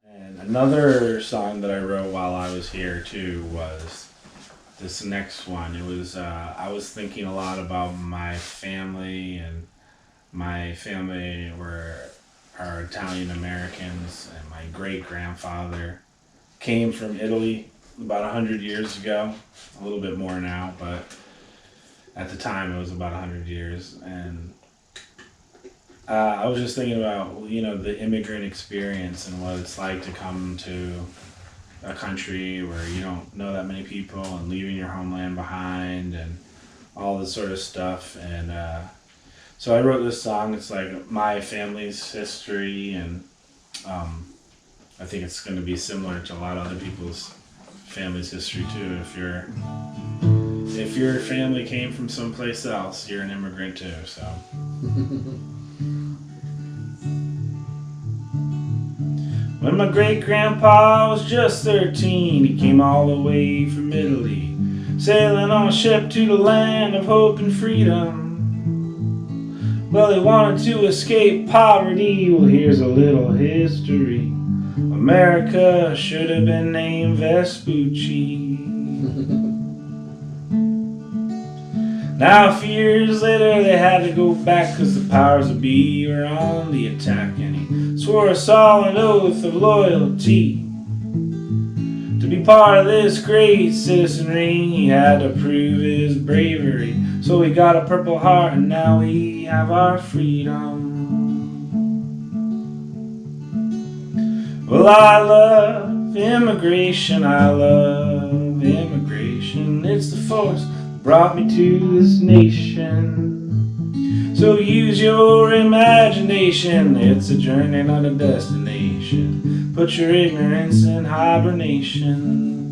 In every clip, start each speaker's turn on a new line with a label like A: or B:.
A: And another song that I wrote while I was here too was this next one. It was I was thinking a lot about my family, and my family were are Italian Americans, and my great grandfather came from Italy about 100 years ago. A little bit more now, but at the time it was about 100 years. And I was just thinking about the immigrant experience and what it's like to come to a country where you don't know that many people and leaving your homeland behind and all this sort of stuff. And so I wrote this song. It's like my family's history, and I think it's going to be similar to a lot of other people's family's history too. If your family came from someplace else, you're an immigrant too. So. When my great-grandpa was just 13, he came all the way from Italy, sailing on a ship to the land of hope and freedom. Well, he wanted to escape poverty. Well, here's a little history. America should have been named Vespucci. Now, a few years later, they had to go back because the powers that be were on the attack, and he swore a solemn oath of loyalty. To be part of this great citizenry, he had to prove his bravery. So we got a Purple Heart, and now we have our freedom. Well, I love immigration, I love immigration. It's the force that brought me to this nation. So use your imagination, it's a journey, not a destination. Put your ignorance in hibernation.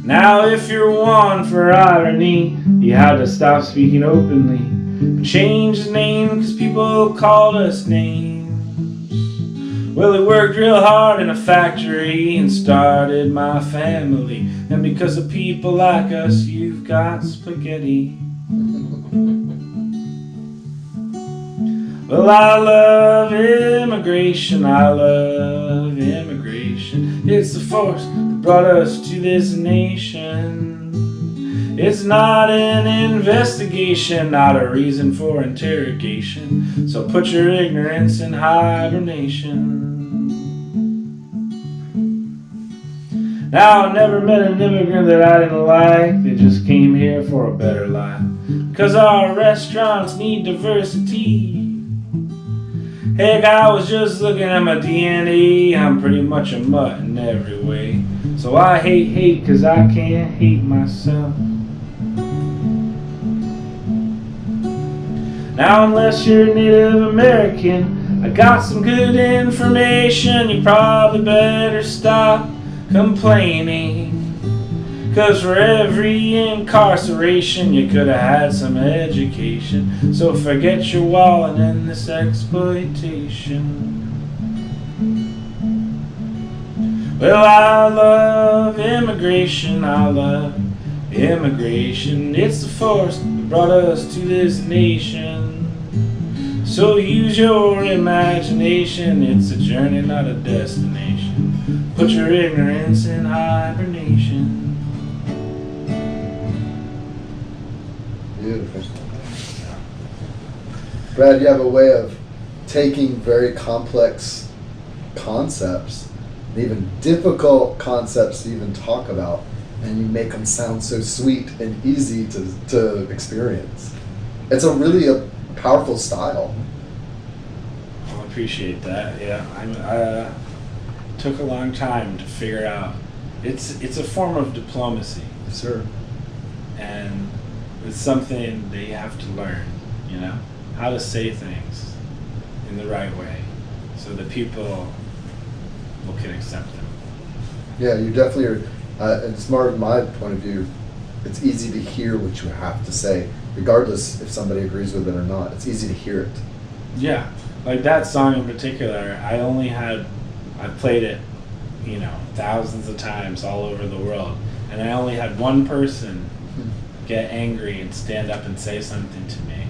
A: Now if you're one for irony, you had to stop speaking openly and change his name because people called us names. Well, he worked real hard in a factory and started my family, and because of people like us, you've got spaghetti. Well, I love immigration, I love immigration. It's the force that brought us to this nation. It's not an investigation, not a reason for interrogation. So put your ignorance in hibernation. Now, I never met an immigrant that I didn't like. They just came here for a better life. Cause our restaurants need diversity. Heck, I was just looking at my DNA. I'm pretty much a mutt in every way. So I hate cause I can't hate myself. Now, unless you're Native American, I got some good information. You probably better stop complaining. Cause for every incarceration, you could have had some education. So forget your wallet and this exploitation. Well, I love immigration, I love immigration. It's the force that brought us to this nation. So use your imagination, it's a journey, not a destination. Put your ignorance in hibernation.
B: Beautiful. Brad, you have a way of taking very complex concepts, and even difficult concepts to even talk about, and you make them sound so sweet and easy to experience. It's a really powerful style.
A: I appreciate that. Yeah, I took a long time to figure out. It's a form of diplomacy.
B: Sure.
A: And it's something that you have to learn. How to say things in the right way, so that people can accept them.
B: Yeah, you definitely are. And smart, from my point of view, it's easy to hear what you have to say, regardless if somebody agrees with it or not. It's easy to hear it.
A: Yeah, like that song in particular, I played it, thousands of times all over the world, and I only had one person get angry and stand up and say something to me.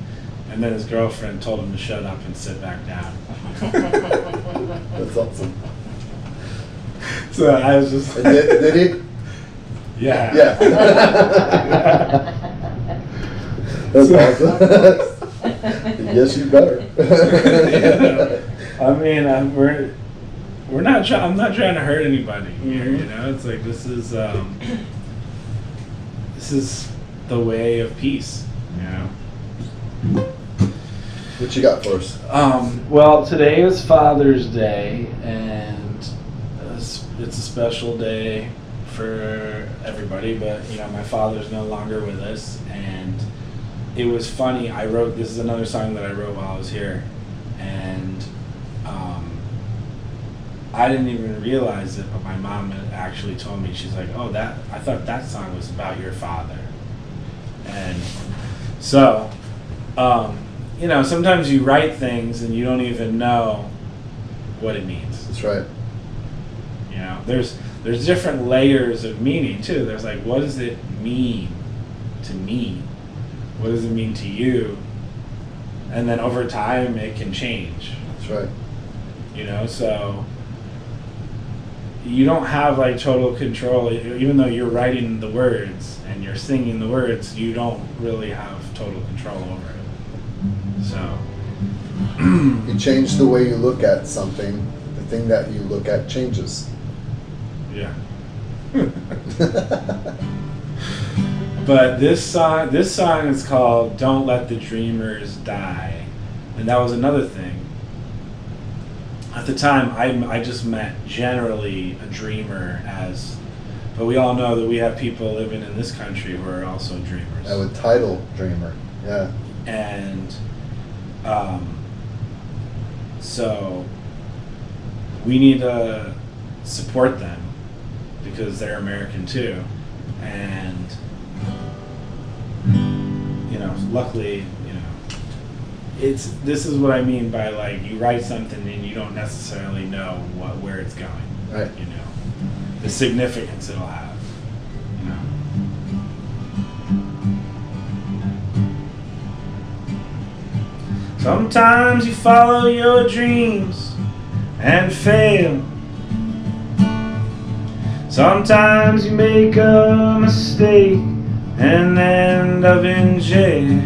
A: And then his girlfriend told him to shut up and sit back down.
B: That's awesome.
A: So I was just.
B: Did he?
A: Yeah.
B: Yeah. That's awesome. Yes, you better.
A: I mean, we're not trying. I'm not trying to hurt anybody here. You know, it's like this is the way of peace. You know.
B: What you got for us?
A: Well, today is Father's Day, and it's a special day for everybody. But you know, my father's no longer with us, and it was funny. This is another song that I wrote while I was here, and I didn't even realize it, but my mom had actually told me. She's like, "Oh, I thought that song was about your father," and so. You know, sometimes you write things and you don't even know what it means.
B: That's right.
A: You know, there's different layers of meaning too. There's like, what does it mean to me? What does it mean to you? And then over time, it can change.
B: That's right.
A: You know, so you don't have like total control. Even though you're writing the words and you're singing the words, you don't really have total control over it. So
B: you change the way you look at something, the thing that you look at changes.
A: Yeah. But this song is called "Don't Let the Dreamers Die," and that was another thing. At the time, I just meant generally a dreamer as, but we all know that we have people living in this country who are also dreamers.
B: I would title dreamer, yeah.
A: And so we need to support them because they're American too, and you know, luckily, you know, this is what I mean by like you write something and you don't necessarily know where it's going,
B: right?
A: You know, the significance it'll have, you know. Sometimes you follow your dreams and fail. Sometimes you make a mistake and end up in jail.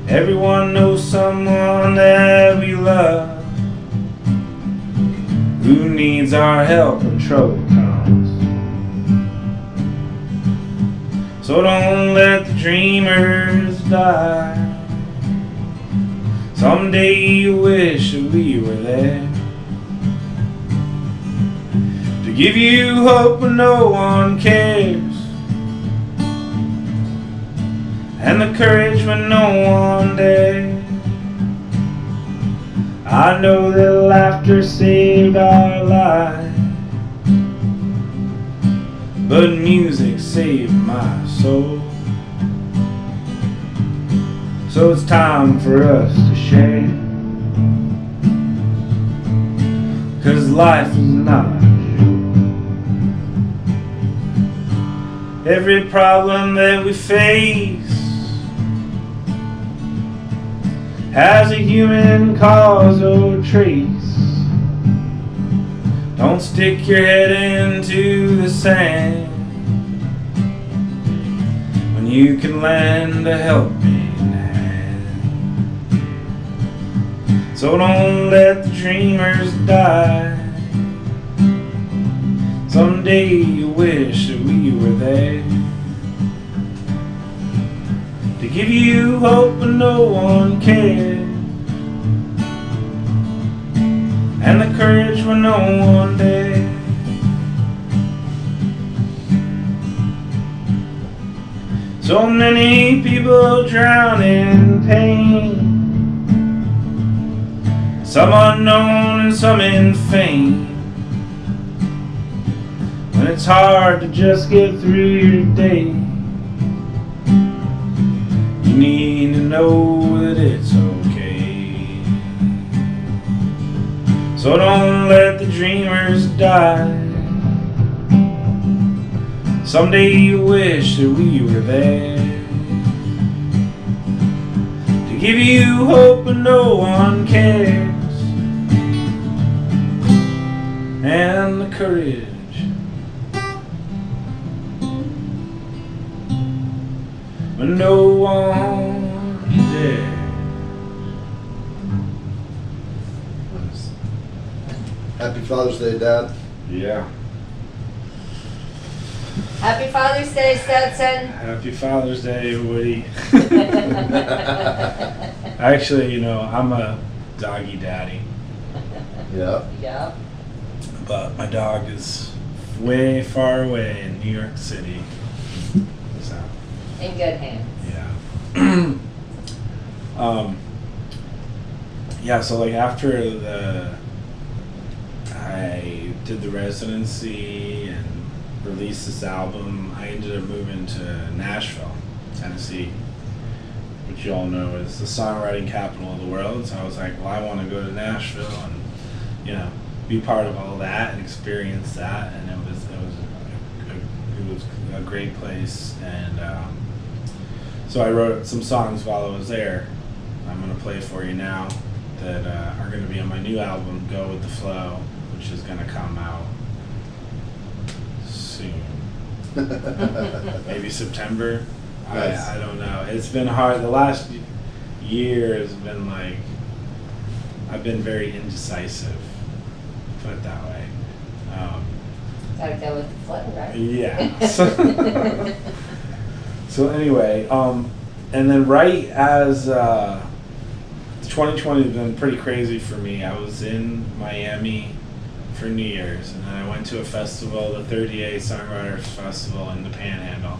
A: Everyone knows someone that we love who needs our help when trouble comes. So don't let the dreamers die. Someday you wish that we were there to give you hope when no one cares, and the courage when no one dares. I know that laughter saved our lives, but music saved my soul. So it's time for us to share, 'cause life is not a joke. Every problem that we face has a human cause or trace. Don't stick your head into the sand when you can lend a helping. So don't let the dreamers die. Someday you wish that we were there to give you hope when no one cares, and the courage when no one dares. So many people drown in pain, some unknown and some in fame. When it's hard to just get through your day, you need to know that it's okay. So don't let the dreamers die. Someday you wish that we were there give you hope but no one cares, and the courage when no one dares.
B: Happy Father's Day, Dad.
A: Yeah.
C: Happy Father's Day, Stetson.
A: Happy Father's Day, Woody. Actually, you know, I'm a doggy daddy,
B: Yeah.
C: Yep.
A: but my dog is way far away in New York City. So,
C: In good hands.
A: yeah. Yeah, so like after I did the residency and released this album, I ended up moving to Nashville, Tennessee, which you all know is the songwriting capital of the world. So I was like, well, I want to go to Nashville and, you know, be part of all that and experience that. And it was a great place. And so I wrote some songs while I was there. I'm gonna play for you now that are gonna be on my new album, Go With The Flow, which is gonna come out soon. Maybe September.
B: Nice.
A: I don't know. It's been hard. The last year has been like, I've been very indecisive, put it that way.
C: Gotta go with the flow, right?
A: Yeah. So anyway, and then right as 2020 has been pretty crazy for me. I was in Miami for New Year's, and then I went to a festival, the 38 Songwriters Festival in the Panhandle.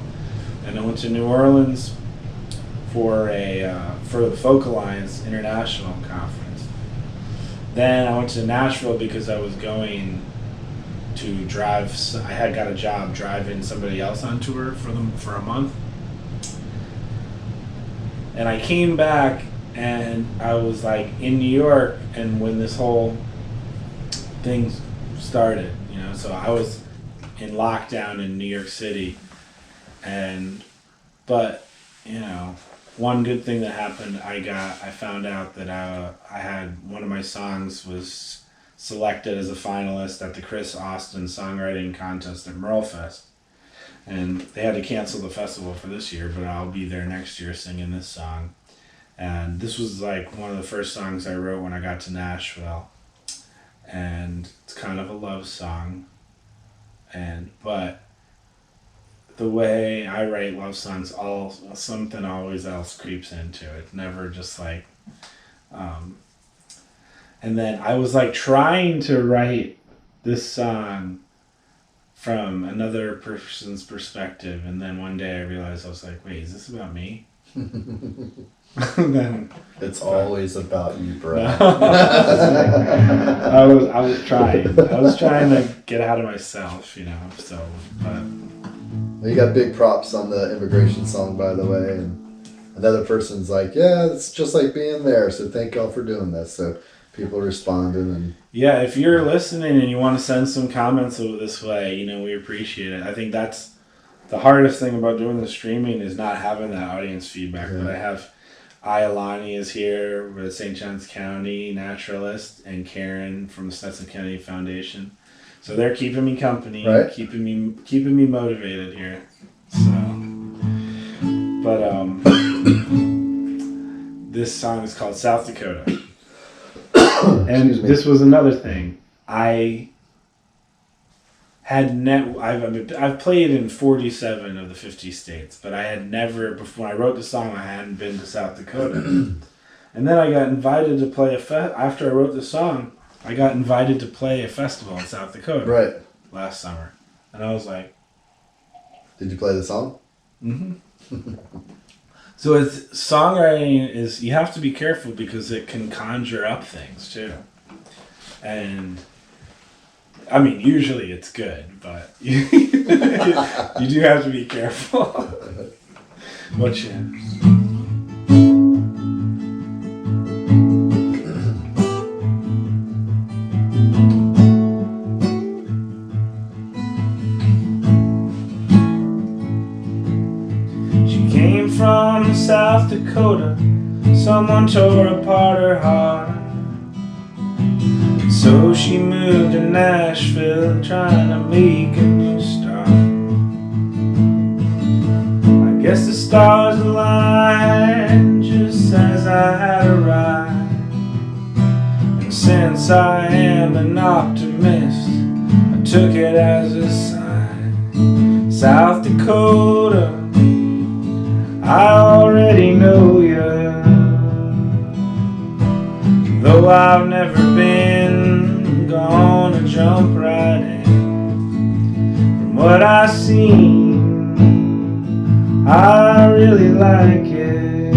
A: And I went to New Orleans for the Folk Alliance International Conference. Then I went to Nashville because I was going to drive. I had got a job driving somebody else on tour for them for a month. And I came back and I was like in New York, and when this whole thing started, you know, so I was in lockdown in New York City. But you know, one good thing that happened, I found out that I had one of my songs was selected as a finalist at the Chris Austin Songwriting Contest at Merlefest, and they had to cancel the festival for this year, but I'll be there next year singing this song. And this was like one of the first songs I wrote when I got to Nashville, and it's kind of a love song, but the way I write love songs, something always else creeps into it. Never just like, and then I was like trying to write this song from another person's perspective, and then one day I realized I was like, wait, is this about me? Then
B: It's always about you, Brad.
A: I was trying to get out of myself, you know. So, but.
B: You got big props on the immigration song, by the way, and another person's like, yeah, it's just like being there, so thank y'all for doing this. So people responded, and
A: yeah, if you're listening and you want to send some comments this way, you know, we appreciate it. I think that's the hardest thing about doing the streaming is not having that audience feedback.
B: Yeah.
A: But I have Iolani is here with St. Johns County naturalist, and Karen from the Stetson Kennedy Foundation. So they're keeping me company,
B: right?
A: keeping me motivated here. So, but this song is called South Dakota, and this was another thing. I had I've played in 47 of the 50 states, but I had never before. When I wrote the song, I hadn't been to South Dakota, and then I got invited to play after I wrote the song. I got invited to play a festival in South Dakota last summer. And I was like...
B: Did you play the song?
A: Mm-hmm. So songwriting is... You have to be careful because it can conjure up things, too. And... I mean, usually it's good, but... you do have to be careful. What you... From South Dakota, someone tore apart her heart. So she moved to Nashville, trying to make a new start. I guess the stars aligned just as I had arrived. And since I am an optimist, I took it as a sign. South Dakota, I already know ya. Though I've never been, gonna jump right in. From what I've seen, I really like it.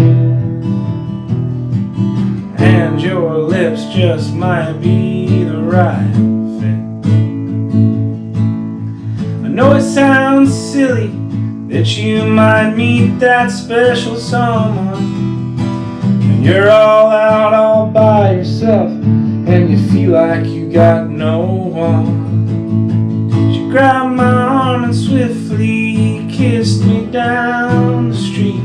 A: And your lips just might be the right fit. I know it sounds silly that you might meet that special someone, and you're all out all by yourself, and you feel like you got no one. She grabbed my arm and swiftly kissed me down the street.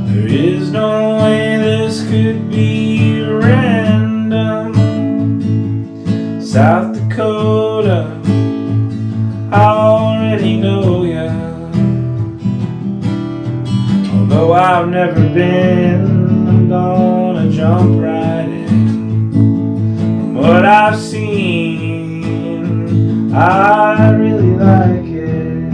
A: There is no way this could be random. South Dakota, I already know ya. Although I've never been, I'm gonna jump right in. From what I've seen, I really like it.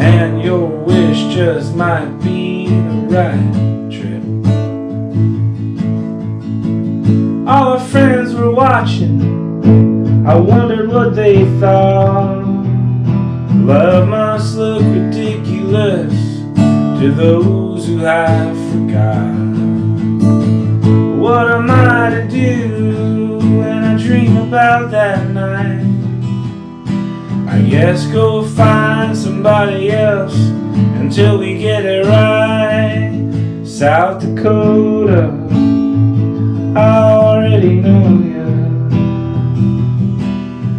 A: And your wish just might be the right trip. All our friends were watching, I wondered what they thought. Love must look ridiculous to those who have forgot. What am I to do when I dream about that night? I guess go find somebody else until we get it right. South Dakota, I already know ya.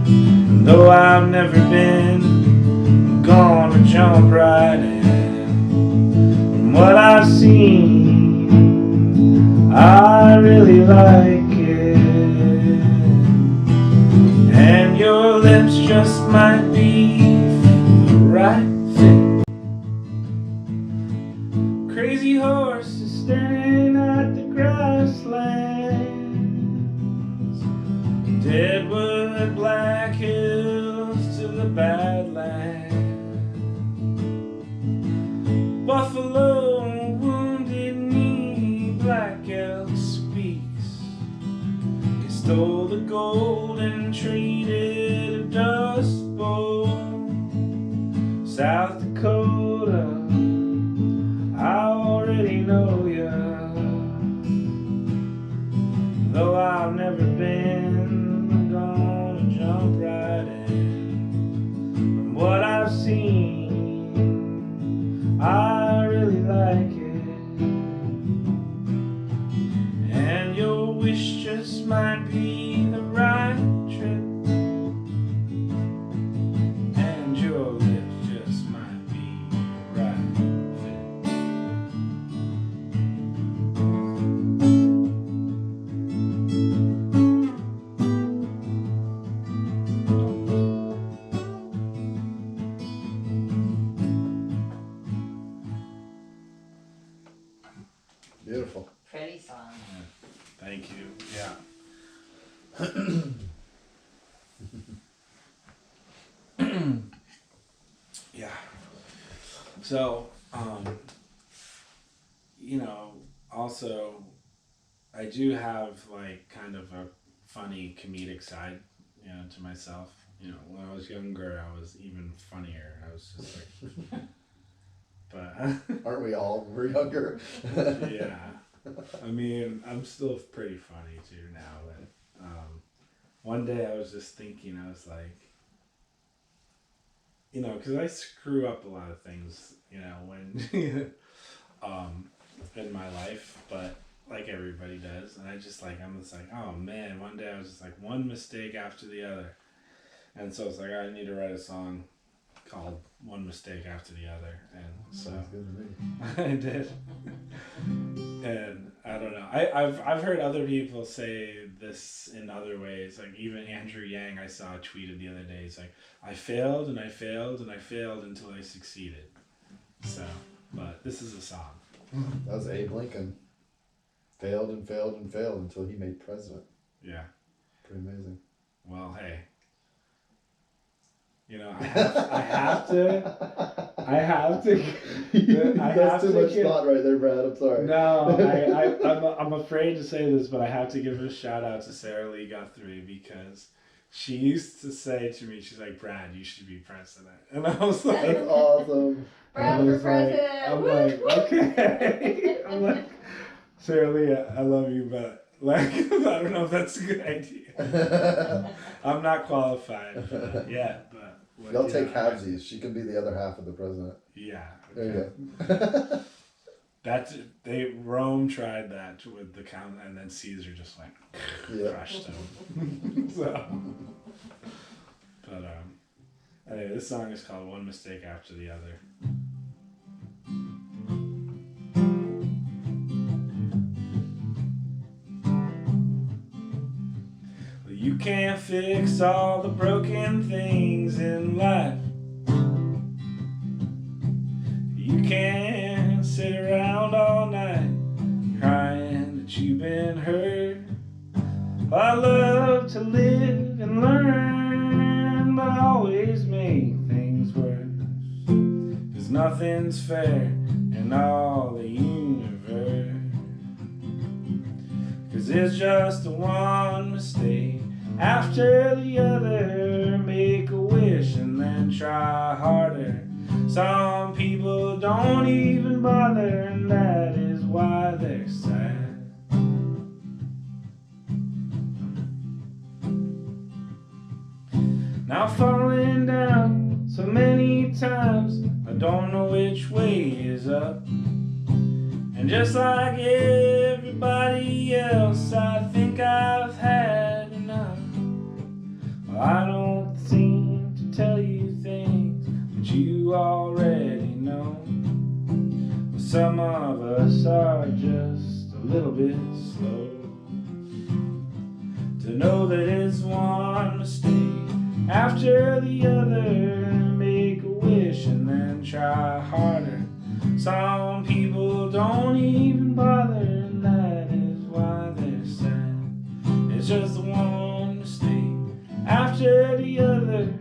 A: And though I've never been, I'm gonna jump right in. From what I've seen, I really like it. And your lips just might be the right fit. Crazy horse is staring at the grasslands. Deadwood, Black Hills to the Badlands. Buffalo, Wounded Knee, Black Elk speaks. He stole the gold and traded a dust bowl. South Dakota, I already know ya. Though I've never been, I'm gonna jump right in. From what I've seen, I really like it. And your wish just might be the right trip. And your lips just might be the right fit.
B: Beautiful.
C: Pretty song.
A: Thank you. Yeah. Yeah. So, also, I do have like kind of a funny comedic side, to myself. When I was younger, I was even funnier. I was just like, but
B: Aren't we all? We're younger.
A: yeah. I mean, I'm still pretty funny too now. But one day I was just thinking, I was like, because I screw up a lot of things, when in my life, but like everybody does, and I'm just like, oh man, one day I was just like one mistake after the other, and so it's like I need to write a song, called One Mistake After the Other, and so
B: Sounds good to me.
A: I did. And I don't know. I've heard other people say this in other ways. Like even Andrew Yang, I saw tweeted the other day. He's like, I failed and I failed and I failed until I succeeded. So, but this is a song.
B: That was Abe Lincoln. Failed and failed and failed until he made president.
A: Yeah.
B: Pretty amazing.
A: Well, hey. You know, I have to.
B: That's too much thought right there, Brad. I'm sorry.
A: No, I'm afraid to say this, but I have to give a shout out to Sarah Lee Guthrie because she used to say to me, she's like, Brad, you should be president. And I was like,
B: That's awesome.
C: Brad for president.
A: I'm like, okay. I'm like, Sarah Lee, I love you, but like, I don't know if that's a good idea. I'm not qualified for that yet, but.
B: Y'all take halvesies. She can be the other half of the president.
A: Yeah. Okay.
B: There you go.
A: Rome tried that with the count, and then Caesar just like crushed him. So, but anyway, this song is called "One Mistake After the Other." You can't fix all the broken things in life. You can't sit around all night crying that you've been hurt. I love to live and learn, but I always make things worse. 'Cause nothing's fair in all the universe. 'Cause it's just one mistake after the other. Make a wish and then try harder. Some people don't even bother, and that is why they're sad. Now falling down so many times, I don't know which way is up. And just like everybody else, I think I've had enough. Well, I don't seem to tell you things that you already know. Well, some of us are just a little bit slow to know that it's one mistake after the other. Make a wish and then try harder. Some people don't even bother, and that is why they're sad. It's just one mistake after the other.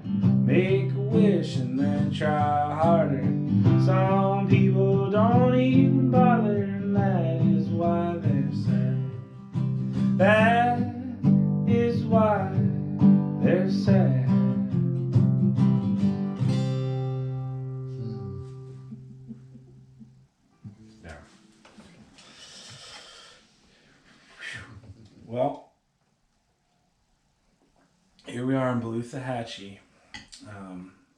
A: Make a wish and then try harder. Some people don't even bother, and that is why they're sad. That is why they're sad. Well, here we are in Beluthahatchee,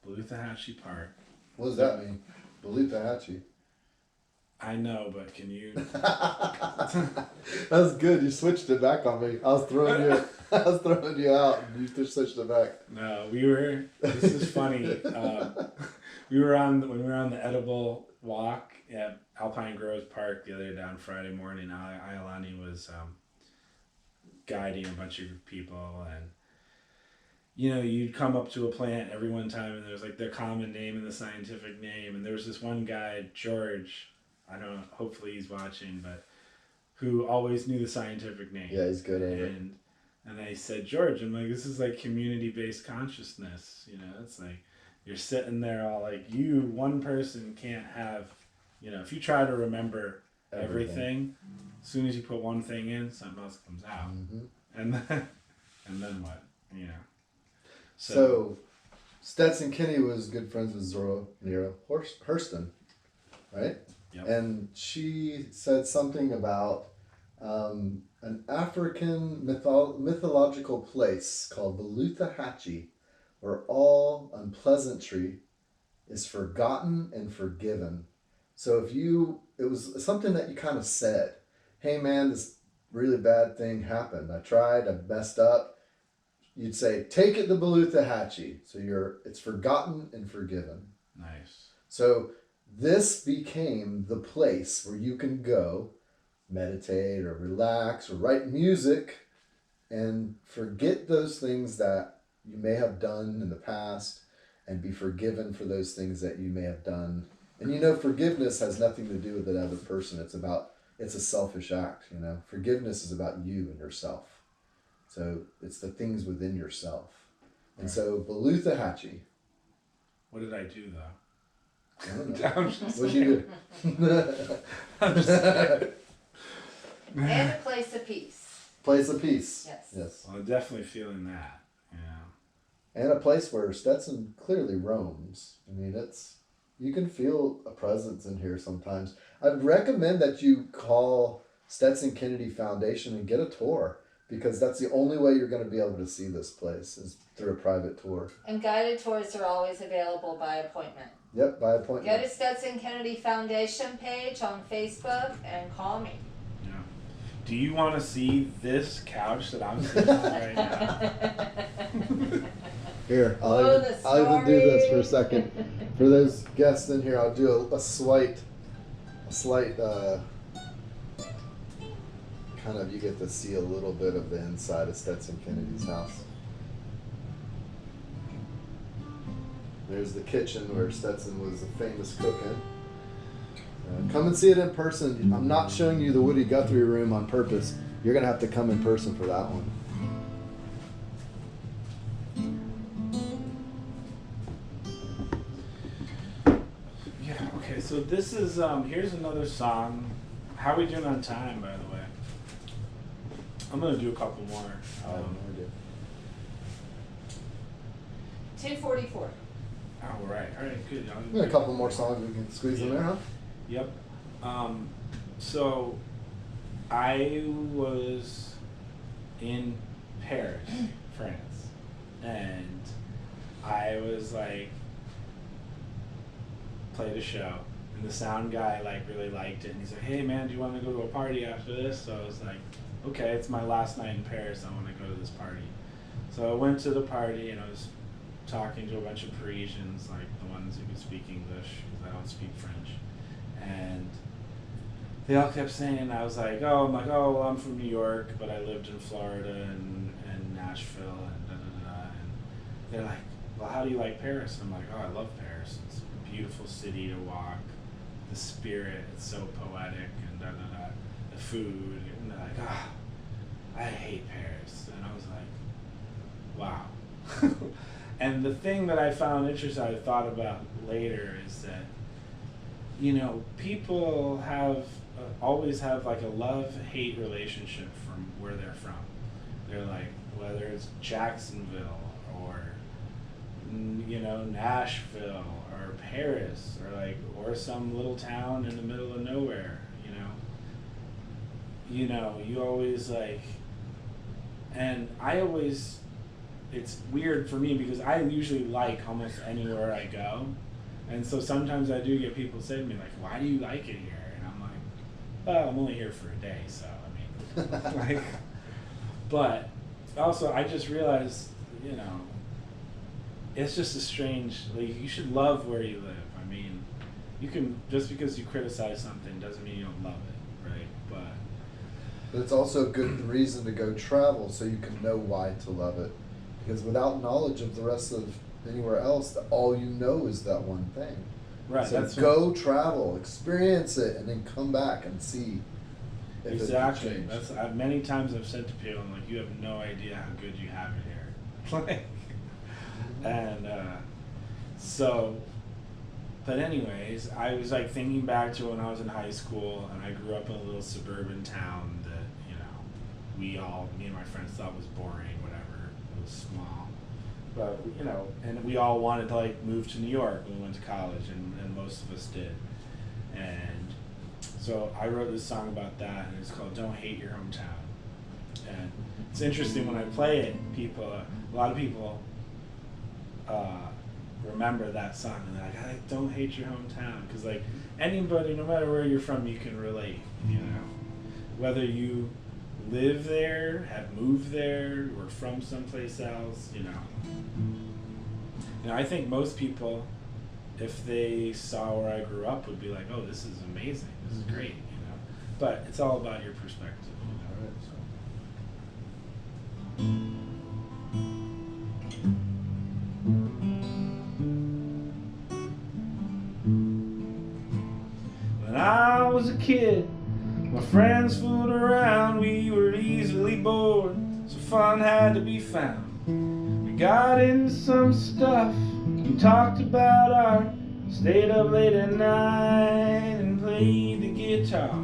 A: Beluthahatchee Park.
B: What does that mean? Beluthahatchee.
A: I know, but can you?
B: That was good. You switched it back on me. I was throwing you out, and you just switched it back.
A: No, this is funny. When we were on the edible walk at Alpine Groves Park the other day on Friday morning, Ayalani was guiding a bunch of people, and you'd come up to a plant every one time, and there's like their common name and the scientific name, and there was this one guy, George, I don't know, hopefully he's watching, but who always knew the scientific name.
B: Yeah, he's good at it.
A: And I said, George, I'm like, this is like community-based consciousness, it's like you're sitting there all like, one person can't have, if you try to remember everything, as soon as you put one thing in, something else comes out. Mm-hmm. And then what?
B: So Stetson Kinney was good friends with Zora Neale Hurston, right?
A: Yep.
B: And she said something about an African mythological place called Beluthahatchee, where all unpleasantry is forgotten and forgiven. So it was something that you kind of said, hey man, this really bad thing happened. I tried, I messed up. you'd say, take it to Beluthahatchee. So it's forgotten and forgiven.
A: Nice.
B: So this became the place where you can go meditate or relax or write music and forget those things that you may have done in the past and be forgiven for those things that you may have done. And forgiveness has nothing to do with the other person. It's a selfish act, Forgiveness is about you and yourself. So it's the things within yourself. And so Beluthahatchee.
A: What did I do though?
B: I don't know.
A: What'd
B: What'd you do?
A: I'm just
C: And a place of peace.
B: Place of peace.
C: Yes.
A: Well, I'm definitely feeling that. Yeah.
B: And a place where Stetson clearly roams. I mean, you can feel a presence in here sometimes. I'd recommend that you call Stetson Kennedy Foundation and get a tour, because that's the only way you're going to be able to see this place is through a private tour.
C: And guided tours are always available by appointment.
B: Yep, by appointment.
C: Go to Stetson Kennedy Foundation page on Facebook and call me.
A: Yeah. Do you want to see this couch that I'm sitting on right now?
B: Here, I'll even do this for a second. For those guests in here, I'll do a slight kind of, you get to see a little bit of the inside of Stetson Kennedy's house. There's the kitchen where Stetson was a famous cook in. Come and see it in person. I'm not showing you the Woody Guthrie room on purpose. You're going to have to come in person for that one.
A: Yeah, okay, so this is, here's another song. How are we doing on time, by the way? I'm going to do a couple more.
B: I have no idea.
C: 2:44.
A: Oh, right. All right, good.
B: We got a couple more songs we can squeeze in there, huh?
A: Yep. So I was in Paris, France, and I was like, played a show, and the sound guy like really liked it, and he's like, hey man, do you want to go to a party after this? So I was like, okay, it's my last night in Paris, I want to go to this party. So I went to the party, and I was talking to a bunch of Parisians, like the ones who could speak English, because I don't speak French. And they all kept saying, I was like, oh, well, I'm from New York, but I lived in Florida and Nashville and da-da-da. And they're like, well, how do you like Paris? And I'm like, oh, I love Paris. It's a beautiful city to walk. The spirit, it's so poetic and da-da-da. The food. And they're like, oh, I hate Paris. And I was like, wow. And the thing that I found interesting, I thought about later, is that, people have always have like a love-hate relationship from where they're from. They're like, whether it's Jacksonville or, Nashville or Paris or some little town in the middle of nowhere, you always like, and I always, it's weird for me because I usually like almost anywhere I go. And so sometimes I do get people say to me, like, why do you like it here? And I'm like, well, I'm only here for a day, so, I mean, but also I just realized, it's just a strange, you should love where you live. I mean, you can, just because you criticize something doesn't mean you don't love it, right? But
B: it's also a good reason to go travel so you can know why to love it. Because without knowledge of the rest of anywhere else, all you know is that one thing.
A: Right.
B: So go travel, experience it, and then come back and see if
A: exactly.
B: it changed.
A: That's many times I've said to people, I'm like, you have no idea how good you have it here. And but anyways, I was like thinking back to when I was in high school, and I grew up in a little suburban town that me and my friends thought was boring, whatever. It was small, but and we all wanted to like move to New York when we went to college, and most of us did. And so I wrote this song about that, and it's called "Don't Hate Your Hometown." And it's interesting when I play it, a lot of people remember that song, and they're like, I don't hate your hometown, because like anybody, no matter where you're from, you can relate. Whether you live there, have moved there, or from someplace else, I think most people, if they saw where I grew up, would be like, "Oh, this is amazing. This is great," But it's all about your perspective,
B: All right.
A: When I was a kid, my friends fooled around. We were easily bored, so fun had to be found. We got into some stuff. We talked about art. Stayed up late at night and played the guitar.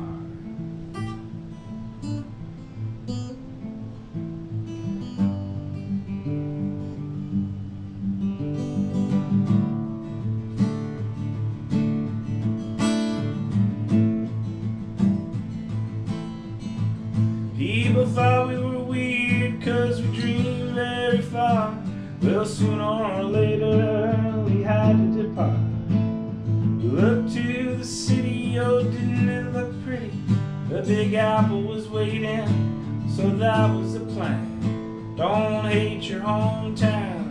A: People thought we were weird 'cause we dreamed very far. Well, sooner or later we had to depart. We looked to the city, oh, didn't it look pretty? The Big Apple was waiting, so that was the plan. Don't hate your hometown.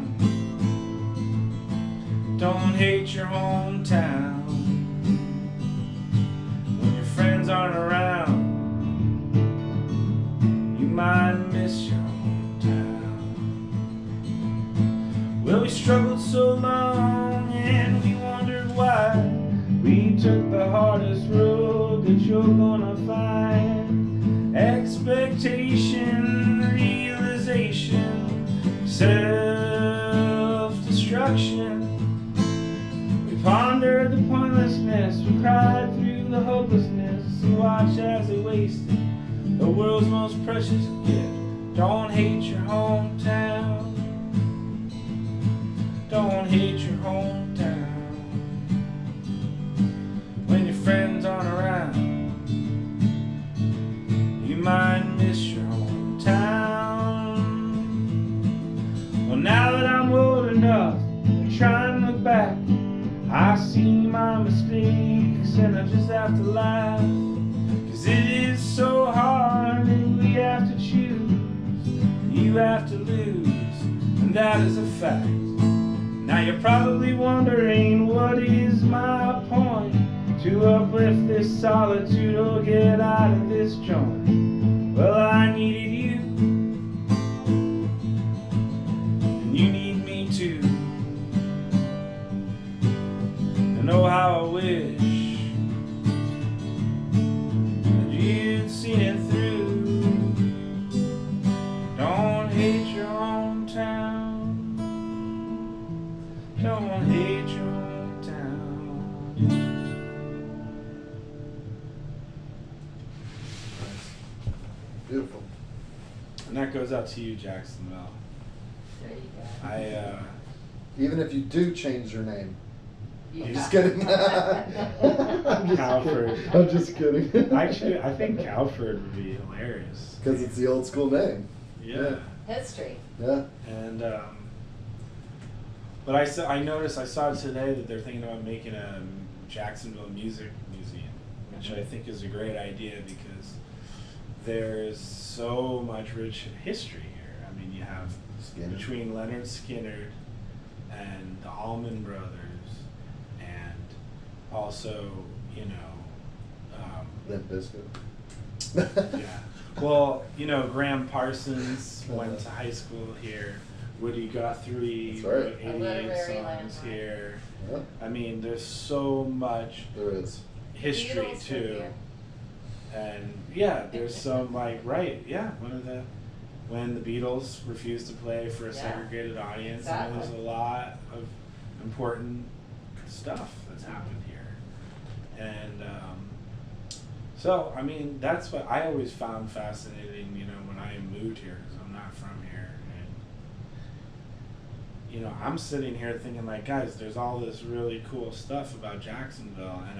A: Don't hate your hometown. When your friends aren't around, you might miss your hometown. Well, we struggled so long and we wondered why. We took the hardest road that you're gonna find. Expectation, realization, self-destruction. We pondered the pointlessness, we cried through the hopelessness, and watched as it wasted the world's most precious gift. Don't hate your hometown. Don't hate your hometown. When your friends aren't around, you might miss your hometown. Well, now that I'm old enough to try and look back, I see my mistakes and I just have to laugh. 'Cause it is so hard and we have to choose. You have to lose, and that is a fact. Now you're probably wondering, what is my point? To uplift this solitude or get out of this joint? Well, I needed you, and you need me too. And oh, how I wish that you'd seen it through. Don't hate your hometown. Don't hate your hometown.
B: Beautiful.
A: And that goes out to you, Jacksonville.
C: There you go.
B: Even if you do change your name. I'm
C: Yeah.
B: just kidding. I'm just
A: Calford.
B: kidding. I'm just kidding.
A: Actually, I think Calford would be hilarious.
B: Because it's the old school name.
A: Yeah.
C: History.
B: Yeah.
A: And but I saw today that they're thinking about making a Jacksonville Music Museum, which I think is a great idea because there's so much rich history here. I mean, you have
B: Skinner.
A: between Leonard Skinner and the Allman Brothers, and also,
B: Limp Bizkit.
A: yeah. Well, Graham Parsons went to high school here. Woody Guthrie
B: That's right.
A: wrote
C: A
A: 88
C: literary
A: songs
C: landmark.
A: here.
B: Yeah,
A: I mean, there's so much
B: there is.
A: history
C: Beatles were
A: too.
C: here.
A: And yeah, there's some when the Beatles refused to play for a
C: Yeah.
A: segregated audience,
C: Exactly.
A: and there's a lot of important stuff that's happened here. And so, I mean, that's what I always found fascinating, when I moved here, because I'm not from here. And, I'm sitting here thinking, like, guys, there's all this really cool stuff about Jacksonville, and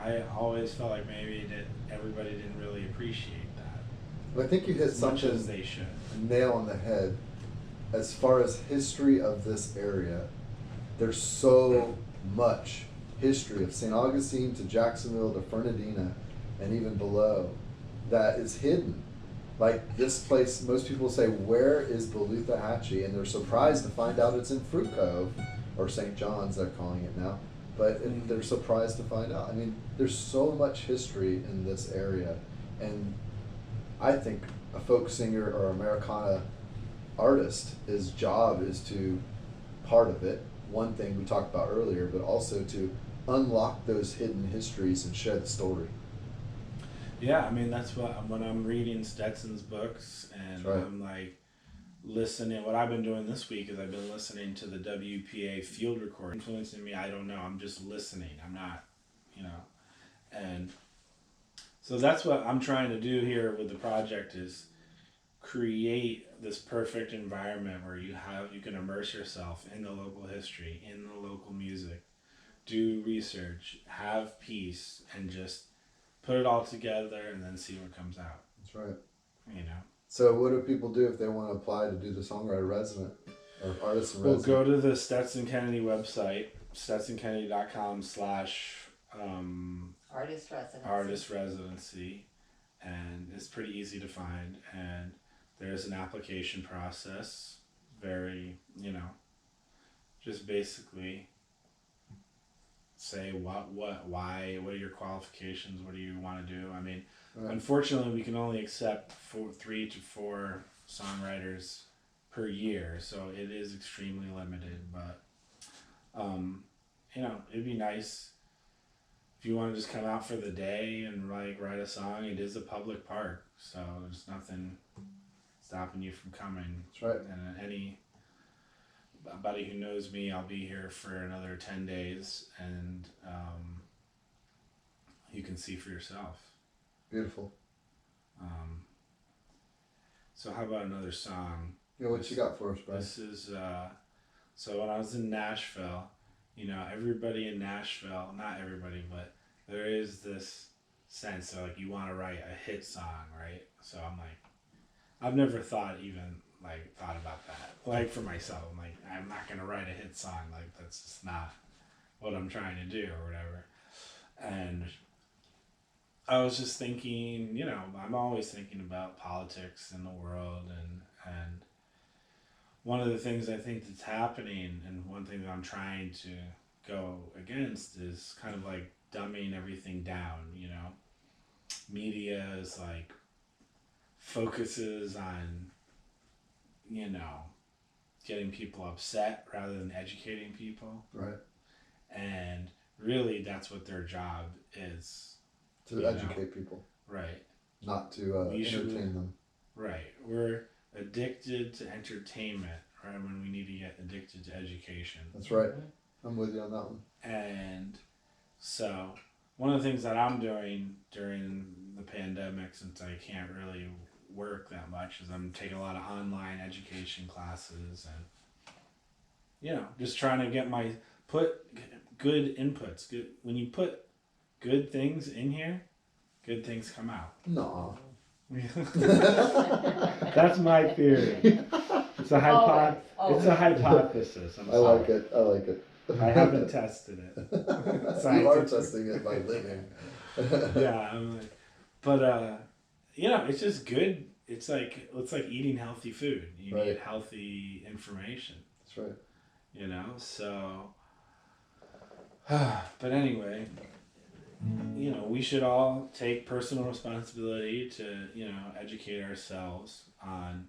A: I always felt like maybe that everybody didn't really appreciate that
B: But I think you hit
A: as much
B: something
A: as they should.
B: nail on the head. As far as history of this area, there's so much history of St. Augustine to Jacksonville to Fernandina and even below that is hidden. Like this place, most people say, "Where is Beluthahatchee?" And they're surprised to find out it's in Fruit Cove, or St. John's, they're calling it now. But they're surprised to find out. I mean, there's so much history in this area, and I think a folk singer or Americana artist, his job is to, part of it, one thing we talked about earlier, but also to unlock those hidden histories and share the story.
A: Yeah, I mean that's what when I'm reading Stetson's books and
B: That's right.
A: I'm like listening. What I've been doing this week is I've been listening to the WPA field record. Influencing me, I don't know. I'm just listening. I'm not, you know, and so that's what I'm trying to do here with the project is create this perfect environment where you can immerse yourself in the local history, in the local music, do research, have peace, and just put it all together and then see what comes out.
B: That's right.
A: You know.
B: So, what do people do if they want to apply to do the songwriter resident or artist in
A: Well,
B: resident?
A: go to the Stetson Kennedy website, StetsonKennedy.com/artist
C: Artist residency.
A: residency, and it's pretty easy to find. And there's an application process. Very, just basically say why, what are your qualifications, what do you want to do. I mean, unfortunately, we can only accept 3 to 4 songwriters per year, so it is extremely limited. But it'd be nice if you want to just come out for the day and write a song. It is a public park, so there's nothing stopping you from coming.
B: That's right.
A: And anybody who knows me, I'll be here for another 10 days, and you can see for yourself.
B: Beautiful.
A: So how about another song?
B: Yeah, what you got for us, Brian?
A: This is, so when I was in Nashville, everybody in Nashville, not everybody, but there is this sense of like you want to write a hit song, right? So I'm like, I've never thought about that. Like for myself, I'm like, I'm not going to write a hit song. Like that's just not what I'm trying to do or whatever. And I was just thinking, I'm always thinking about politics in the world, and one of the things I think that's happening, and one thing that I'm trying to go against, is kind of like dumbing everything down. Media is like focuses on getting people upset rather than educating people,
B: Right.
A: and really that's what their job is.
B: To educate people.
A: Right.
B: Not to entertain them.
A: Right. We're addicted to entertainment, right, when we need to get addicted to education.
B: That's right. I'm with you on that one.
A: And so one of the things that I'm doing during the pandemic, since I can't really work that much, is I'm taking a lot of online education classes and just trying to put good inputs. When you put good things in here, good things come out.
B: No.
A: That's my theory. It's a It's a hypothesis.
B: I like it.
A: I haven't tested it.
B: You are testing it by living.
A: Yeah, I'm like, but it's just good. It's like eating healthy food. You need healthy information.
B: That's right.
A: So. But anyway, we should all take personal responsibility to educate ourselves on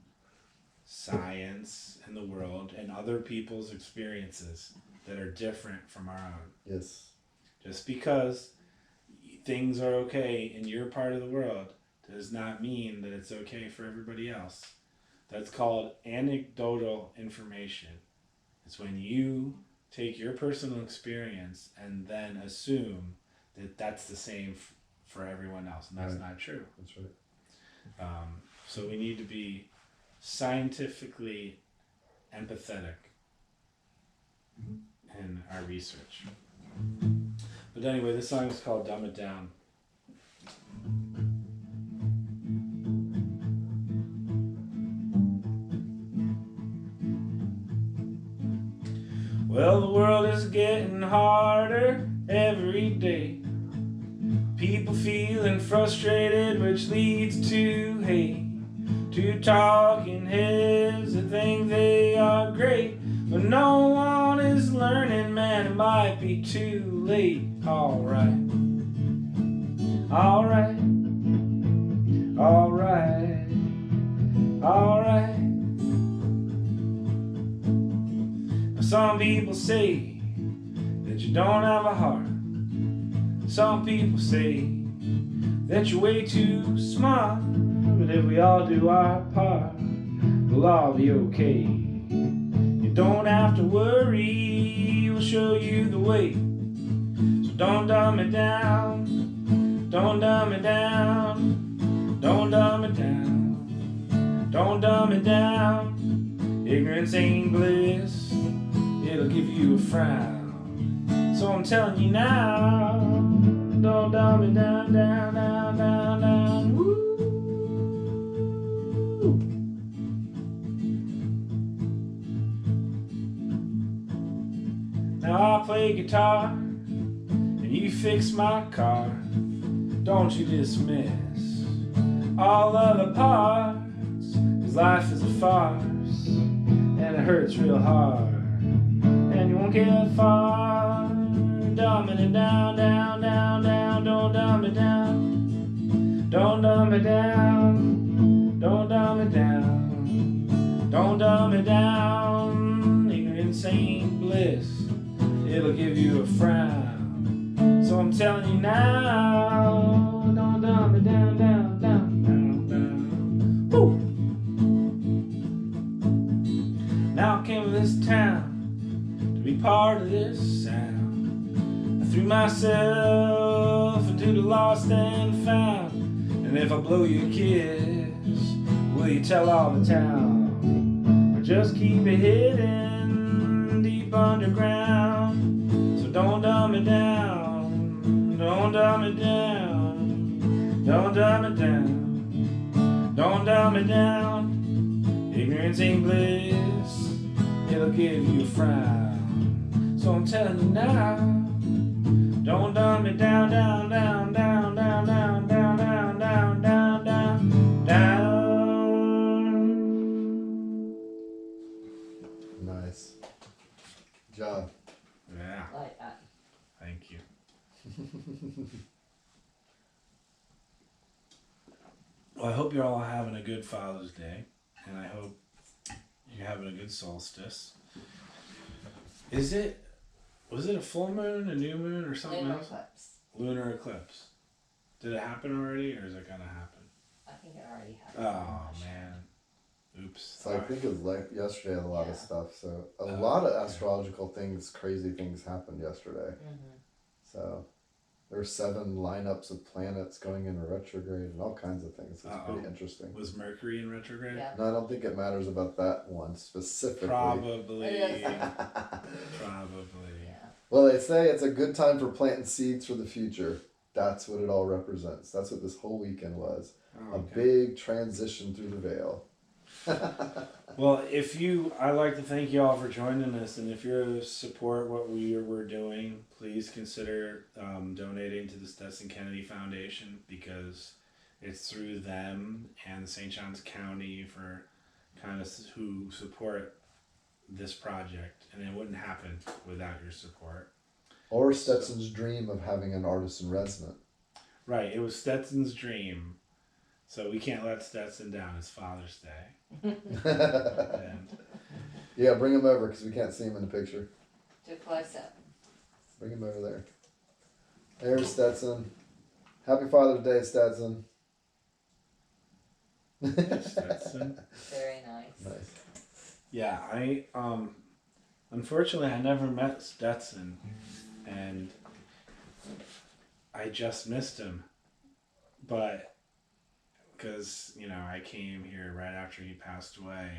A: science and the world and other people's experiences that are different from our own.
B: Yes.
A: Just because things are okay in your part of the world does not mean that it's okay for everybody else. That's called anecdotal information. It's when you take your personal experience and then assume that that's the same for everyone else, and that's not true.
B: That's right.
A: So we need to be scientifically empathetic in our research. But anyway, this song is called Dumb It Down. Well, the world is getting harder every day. People feeling frustrated, which leads to hate. Two talking heads that think they are great, but no one is learning, man, it might be too late. Alright, alright, alright, alright. Some people say that you don't have a heart. Some people say that you're way too smart. But if we all do our part, we'll all be okay. You don't have to worry, we'll show you the way. So don't dumb it down, don't dumb it down, don't dumb it down, don't dumb it down. Ignorance ain't bliss, it'll give you a frown. So I'm telling you now, don't dumb it down, down, down, down, down. Woo. Now I play guitar, and you fix my car. Don't you dismiss all other parts, 'cause life is a farce, and it hurts real hard, and you won't get far. Dumbing it down, down, down, down, don't dumb it down. Don't dumb it down, don't dumb it down, don't dumb it down. Ignorance ain't bliss, it'll give you a frown. So I'm telling you now, don't dumb it down, down, down, down, down. Woo! Now I came to this town to be part of this sound. I threw myself into the lost and found. And if I blow you a kiss, will you tell all the town? Or just keep it hidden deep underground? So don't dumb it down, don't dumb it down, don't dumb it down, don't dumb it down. Ignorance ain't bliss, it'll give you a frown. So I'm telling you now, don't dumb it down, down, down, down, down, down, down, down, down, down, down, down.
B: Nice. Good job.
A: Yeah,
C: Like that.
A: thank you. Well, I hope you're all having a good Father's Day, and I hope you're having a good solstice. Was it a full moon, a new moon, or something
C: Lunar
A: else?
C: eclipse.
A: Lunar eclipse. Did it happen already, or is it gonna happen?
C: I think it already happened.
A: Oh man, oops.
B: So I think it was like yesterday, a lot of
C: Yeah.
B: stuff. So a lot of astrological things, crazy things happened yesterday.
C: Mm-hmm.
B: So there were 7 lineups of planets going into retrograde and all kinds of things. It's pretty interesting.
A: Was Mercury in retrograde?
C: Yeah.
B: No, I don't think it matters about that one specifically.
A: Probably.
C: It is.
A: Probably.
C: Yeah.
B: Well, they say it's a good time for planting seeds for the future. That's what it all represents. That's what this whole weekend was.
A: Oh,
B: A
A: okay.
B: big transition through the veil.
A: Well, I'd like to thank you all for joining us, and if you support what we're doing, please consider donating to the Stetson Kennedy Foundation, because it's through them and St. Johns County for kind of who support this project, and it wouldn't happen without your support.
B: Or Stetson's dream of having an artist in resident.
A: Right, it was Stetson's dream, so we can't let Stetson down. It's Father's Day. And
B: Yeah, bring him over because we can't see him in the picture.
C: Too close up.
B: Bring him over there. There's Stetson. Happy Father's Day, Stetson.
A: Stetson.
C: Very nice.
B: Nice.
A: Yeah, I unfortunately I never met Stetson, and I just missed him, but because I came here right after he passed away,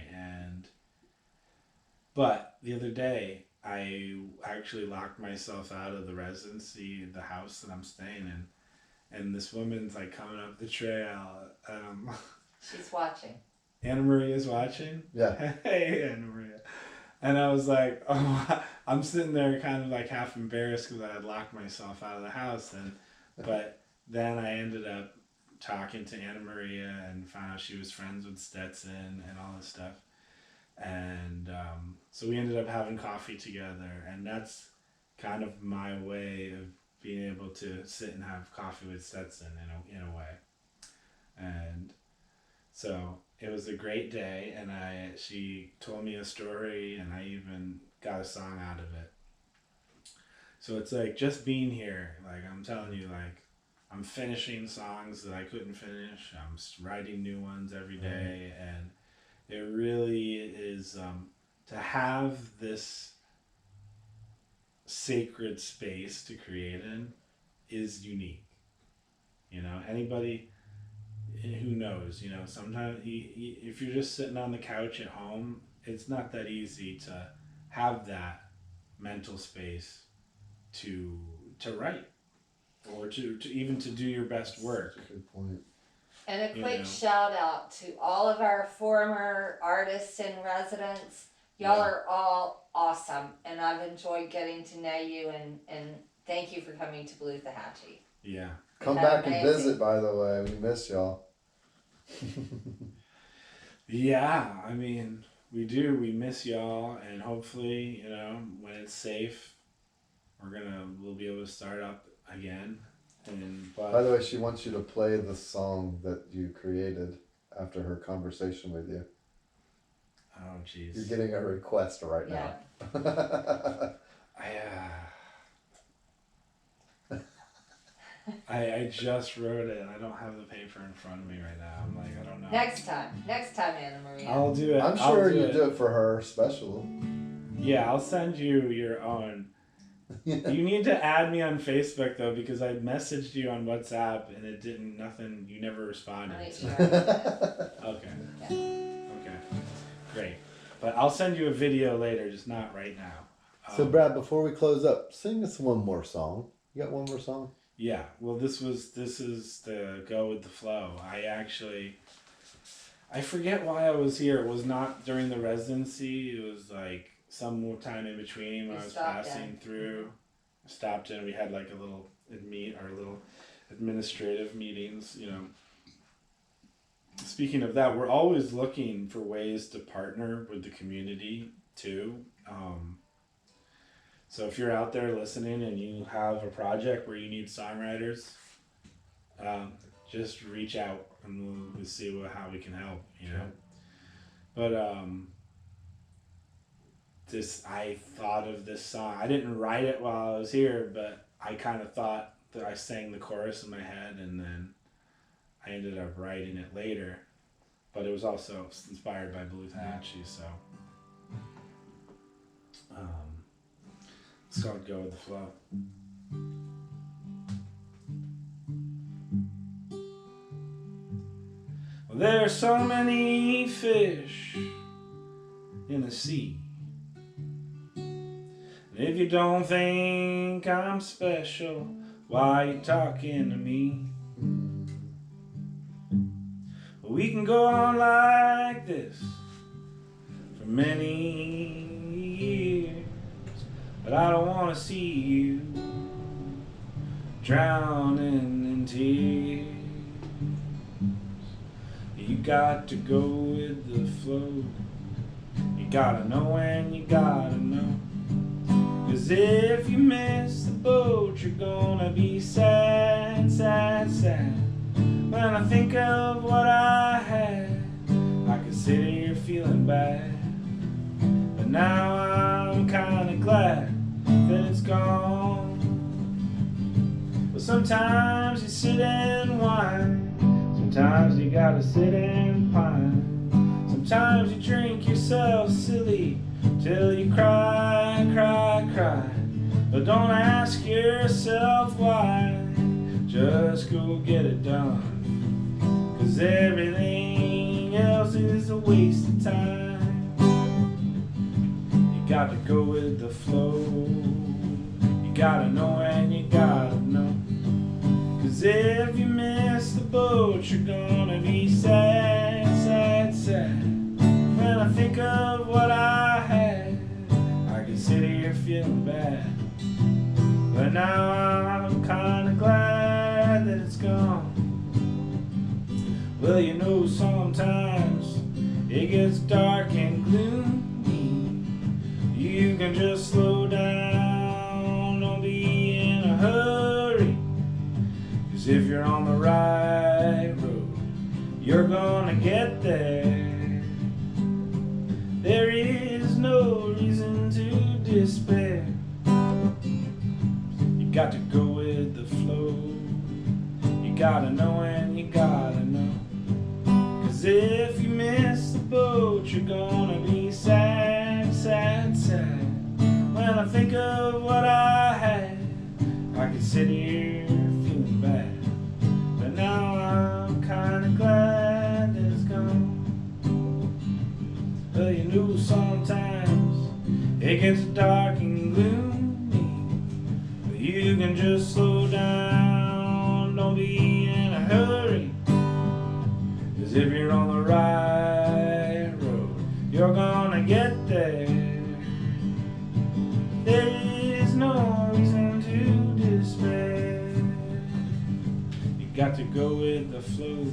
A: but the other day I actually locked myself out of the Residency, the house that I'm staying in, and this woman's like coming up the trail.
C: She's watching.
A: Anna Maria's watching.
B: Yeah.
A: Hey, Anna Maria. And I was like, oh, I'm sitting there kind of like half embarrassed because I had locked myself out of the house, but then I ended up talking to Anna Maria and found out she was friends with Stetson and all this stuff. And so we ended up having coffee together, and that's kind of my way of being able to sit and have coffee with Stetson in a way. And so it was a great day, and she told me a story, and I even got a song out of it. So it's like just being here, like I'm telling you, like I'm finishing songs that I couldn't finish. I'm writing new ones every day, and it really is to have this sacred space to create in is unique. You know, anybody who knows, you know, sometimes if you're just sitting on the couch at home, it's not that easy to have that mental space to write or to even to do your best work.
B: Good point.
C: And a quick
A: You know.
C: shout out to all of our former artists in residence. Y'all are all awesome, and I've enjoyed getting to know you, and thank you for coming to Beluthahatchee.
A: Yeah.
B: Come back and visit, by the way. We miss y'all.
A: Yeah, I mean, we do. We miss y'all, and hopefully, you know, when it's safe, we'll be able to start up again.
B: By the way, she wants you to play the song that you created after her conversation with you.
A: Oh, jeez.
B: You're getting a request right now.
A: I just wrote it, and I don't have the paper in front of me right now. I'm like, I don't know.
C: Next time, Anna Maria.
A: I'll do it.
B: I'm sure you do it for her special.
A: Yeah, I'll send you your own. You need to add me on Facebook though, because I messaged you on WhatsApp and it didn't. Nothing. You never responded. So. Okay.
C: Yeah.
A: Okay. Great. But I'll send you a video later, just not right now.
B: So Brad, before we close up, sing us one more song. You got one more song?
A: Yeah. Well, this is the Go With The Flow. I forget why I was here. It was not during the residency. It was like some more time in between when I was passing through. I stopped in. We had like a little little administrative meetings, you know. Speaking of that, we're always looking for ways to partner with the community too. So if you're out there listening and you have a project where you need songwriters, just reach out and we'll see how we can help, you know. But I thought of this song. I didn't write it while I was here, but I kind of thought that I sang the chorus in my head, and then I ended up writing it later. But it was also inspired by Beluthahatchee, so it's called Go With The Flow. Well, there are so many fish in the sea, and if you don't think I'm special, why are you talking to me? Well, we can go on like this for many years, but I don't want to see you drowning in tears. You got to go with the flow. You gotta know when you gotta know. 'Cause if you miss the boat, you're gonna be sad, sad, sad. When I think of what I had, I could sit here feeling bad. But now I'm kinda glad that it's gone. But sometimes you sit and whine, sometimes you gotta sit and pine. Sometimes you drink yourself silly till you cry, cry, cry. But don't ask yourself why, just go get it done. 'Cause everything else is a waste of time. You got to go with the flow. You gotta know when you gotta know. 'Cause if you miss the boat, you're gonna be sad, sad, sad. When I think of what I had, I can sit here feeling bad. But now I'm kinda glad that it's gone. gets dark and gloomy, you can just slow down, don't be in a hurry. 'Cause if you're on the right road, you're gonna get there. There is no reason to despair. You got to go with the flow. You gotta know and you gotta know. 'Cause if you miss the boat, you're gonna be sad, sad, sad. When I think of what I had, I could sit here feeling bad. But now I'm kinda glad that it's gone. Well, you know, sometimes it gets dark and gloomy, but you can just slow down, don't be in a hurry. 'Cause if you're on the right road, you're gonna get there. There is no reason to despair. You got to go with the flow.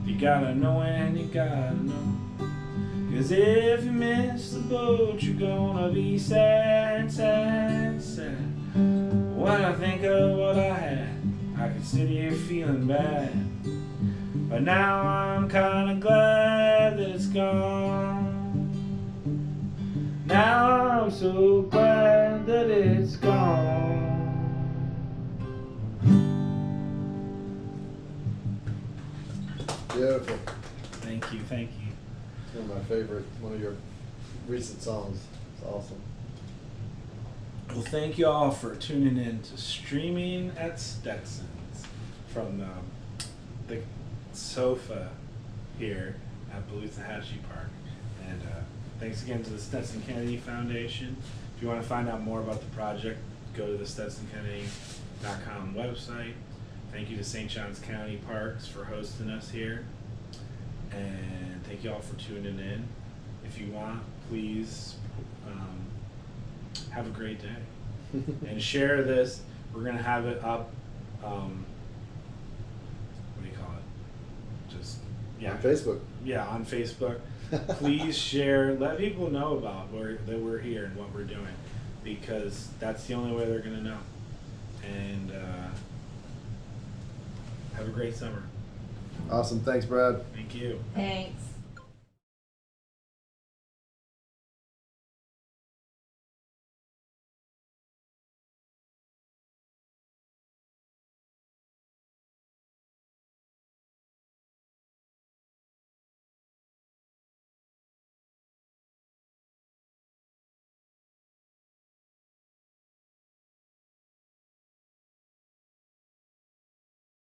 A: You gotta know and you gotta know. 'Cause if you miss the boat, you're gonna be sad, sad, sad. When I think of what I had, I could sit here feeling bad. But now I'm kinda glad that it's gone. Now I'm so glad that it's gone.
B: Beautiful.
A: Thank you, thank you.
B: It's one of my favorite, one of your recent songs. It's awesome.
A: Well, thank you all for tuning in to Streaming at Stetson's from the sofa here at Beluthahatchee Park. And thanks again to the Stetson Kennedy Foundation. If you want to find out more about the project, go to the StetsonKennedy.com website. Thank you to St. Johns County Parks for hosting us here. And thank you all for tuning in. If you want, please have a great day. And share this. We're going to have it up, what do you call it? Just, yeah.
B: On Facebook.
A: Yeah, on Facebook. Please share, let people know about that we're here and what we're doing, because that's the only way they're going to know. And have a great summer.
B: Awesome. Thanks, Brad.
A: Thank you.
C: Thanks.